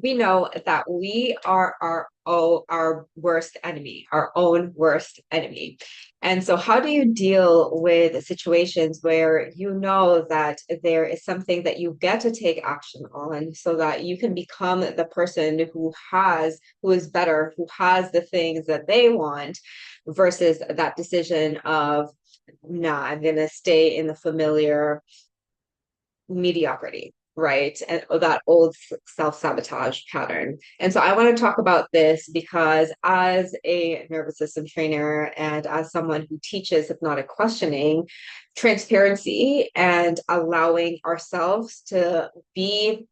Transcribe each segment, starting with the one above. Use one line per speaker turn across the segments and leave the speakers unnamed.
we know that we are our worst enemy, our own worst enemy. And so, how do you deal with situations where you know that there is something that you get to take action on so that you can become the person who is better, who has the things that they want versus that decision of, nah, I'm going to stay in the familiar mediocrity, right? And that old self-sabotage pattern. And so I want to talk about this because as a nervous system trainer and as someone who teaches hypnotic questioning, transparency and allowing ourselves to be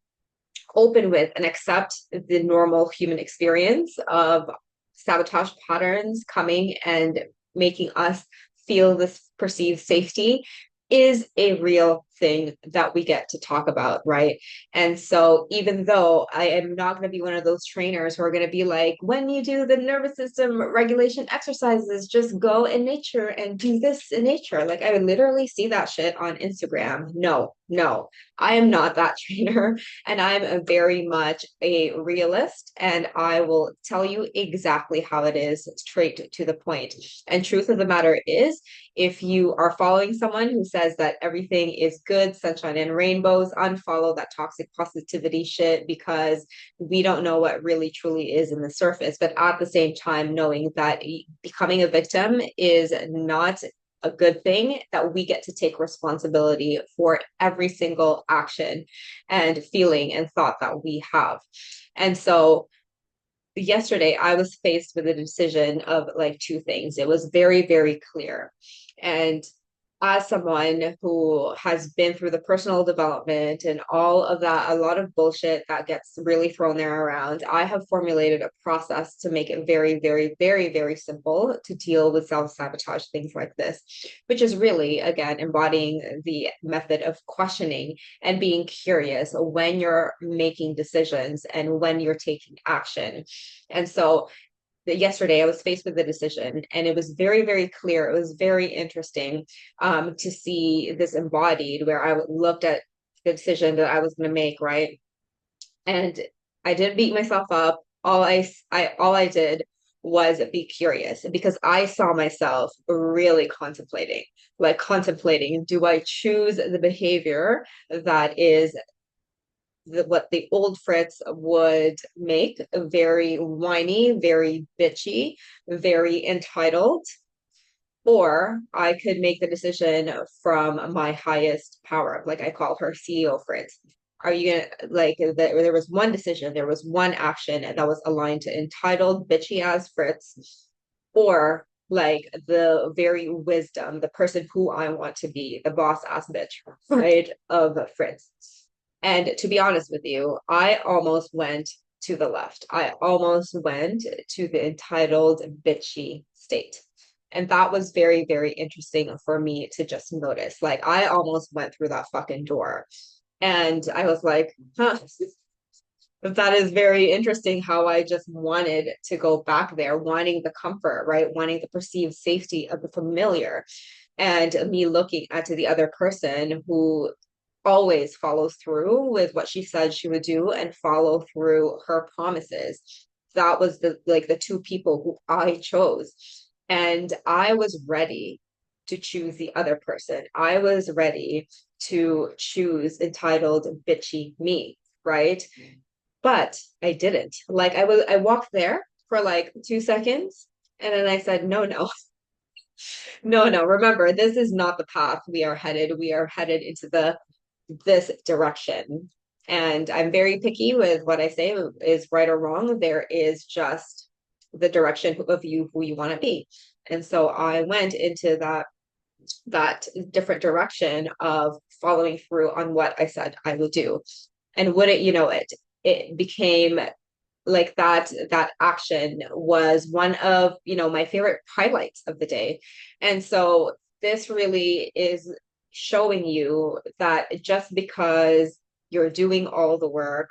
open with and accept the normal human experience of sabotage patterns coming and making us feel this perceived safety is a real thing that we get to talk about, right? And so, even though I am not going to be one of those trainers who are going to be like, when you do the nervous system regulation exercises, just go in nature and do this in nature. Like, I would literally see that shit on Instagram. No, no, I am not that trainer. And I'm a very much a realist, and I will tell you exactly how it is, straight to the point. And truth of the matter is, if you are following someone who says that everything is good, sunshine and rainbows, unfollow that toxic positivity shit because we don't know what really truly is in the surface. But at the same time, knowing that becoming a victim is not a good thing, that we get to take responsibility for every single action and feeling and thought that we have. And so yesterday I was faced with a decision of like two things. It was very, very clear. And as someone who has been through the personal development and all of that, a lot of bullshit that gets really thrown there around, I have formulated a process to make it very, very, very, very simple to deal with self-sabotage, things like this, which is really, again, embodying the method of questioning and being curious when you're making decisions and when you're taking action. And so yesterday I was faced with a decision, and it was very, very clear. It was very interesting to see this embodied where I looked at the decision that I was going to make, right? And I didn't beat myself up. All I did was be curious because I saw myself really contemplating, do I choose the behavior that is what the old Fritz would make, very whiny, very bitchy, very entitled, or I could make the decision from my highest power. Like I call her CEO Fritz. Are you gonna there was one decision, there was one action that was aligned to entitled, bitchy as Fritz, or like the very wisdom, the person who I want to be, the boss ass bitch, right, of Fritz. And to be honest with you, I almost went to the left. I almost went to the entitled, bitchy state. And that was very, very interesting for me to just notice. Like, I almost went through that fucking door. And I was like, huh, that is very interesting how I just wanted to go back there, wanting the comfort, right? Wanting the perceived safety of the familiar. And me looking at the other person who always follows through with what she said she would do and follow through her promises. That was the two people who I chose. And I was ready to choose the other person. I was ready to choose entitled bitchy me, right? But I didn't. I walked there for like 2 seconds and then I said, no, no, no, no. Remember, this is not the path we are headed. We are headed into this direction. And I'm very picky with what I say is right or wrong. There is just the direction of you who you want to be. And so I went into that different direction of following through on what I said I would do. And wouldn't you know it, it became like that action was one of my favorite highlights of the day. And so this really is showing you that just because you're doing all the work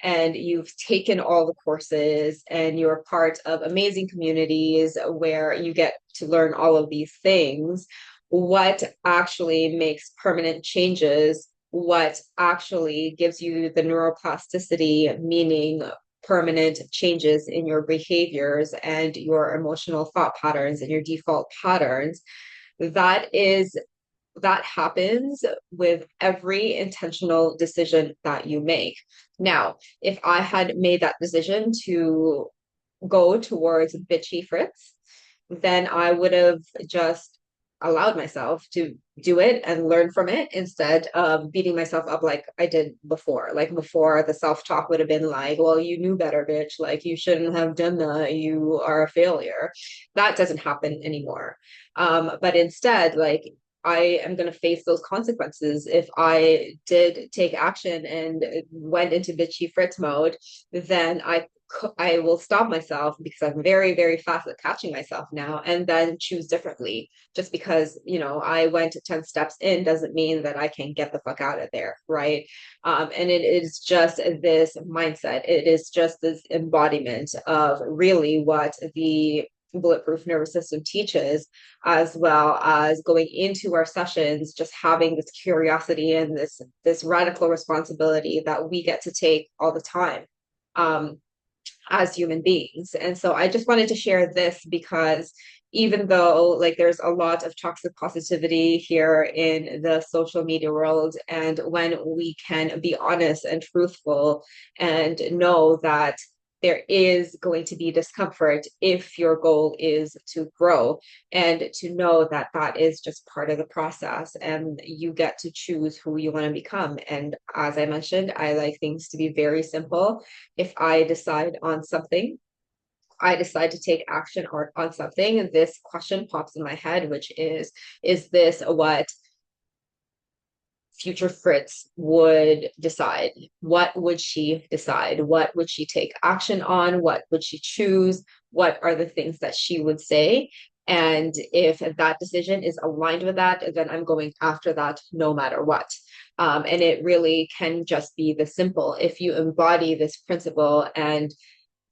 and you've taken all the courses and you're part of amazing communities where you get to learn all of these things, what actually makes permanent changes what actually gives you the neuroplasticity, meaning permanent changes in your behaviors and your emotional thought patterns and your default patterns, that is that happens with every intentional decision that you make. Now, if I had made that decision to go towards bitchy Fritz, then I would have just allowed myself to do it and learn from it instead of beating myself up like I did before. Like before, the self-talk would have been like, well, you knew better, bitch. Like you shouldn't have done that. You are a failure. That doesn't happen anymore. But instead, like I am going to face those consequences. If I did take action and went into bitchy Fritz mode, then I will stop myself because I'm very, very fast at catching myself now and then choose differently. Just because, I went 10 steps in doesn't mean that I can get the fuck out of there, right? And it is just this mindset. It is just this embodiment of really what the bulletproof nervous system teaches, as well as going into our sessions, just having this curiosity and this radical responsibility that we get to take all the time. As human beings. And so I just wanted to share this because even though like there's a lot of toxic positivity here in the social media world, and when we can be honest and truthful and know that there is going to be discomfort if your goal is to grow, and to know that that is just part of the process and you get to choose who you want to become. And as I mentioned, I like things to be very simple. If I decide on something, I decide to take action on something, and this question pops in my head, which is this what future Fritz would decide? What would she decide? What would she take action on? What would she choose? What are the things that she would say? And if that decision is aligned with that, then I'm going after that no matter what. And it really can just be the simple. If you embody this principle and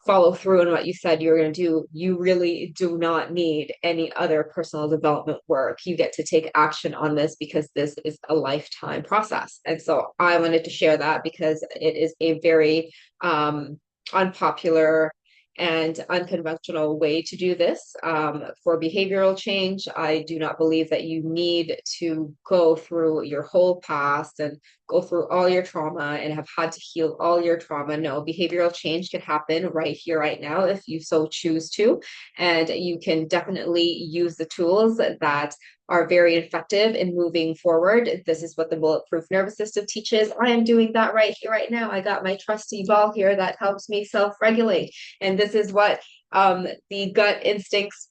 follow through on what you said you're going to do, you really do not need any other personal development work. You get to take action on this because this is a lifetime process. And so I wanted to share that because it is a very unpopular and unconventional way to do this. For behavioral change, I do not believe that you need to go through your whole past and go through all your trauma and have had to heal all your trauma. No, behavioral change can happen right here, right now, if you so choose to. And you can definitely use the tools that are very effective in moving forward. This is what the bulletproof nervous system teaches. I am doing that right here, right now. I got my trusty ball here that helps me self-regulate. And this is what the gut instincts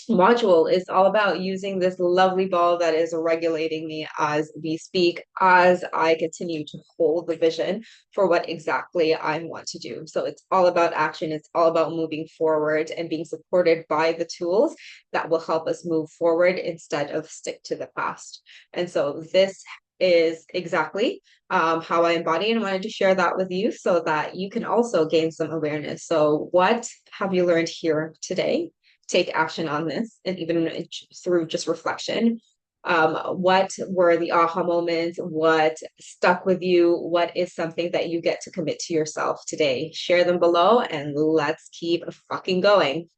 module is all about, using this lovely ball that is regulating me as we speak, as I continue to hold the vision for what exactly I want to do. So it's all about action. It's all about moving forward and being supported by the tools that will help us move forward instead of stick to the past. And so this is exactly how I embody, and wanted to share that with you so that you can also gain some awareness. So what have you learned here today? Take action on this, and even through just reflection. What were the aha moments? What stuck with you? What is something that you get to commit to yourself today? Share them below and let's keep fucking going.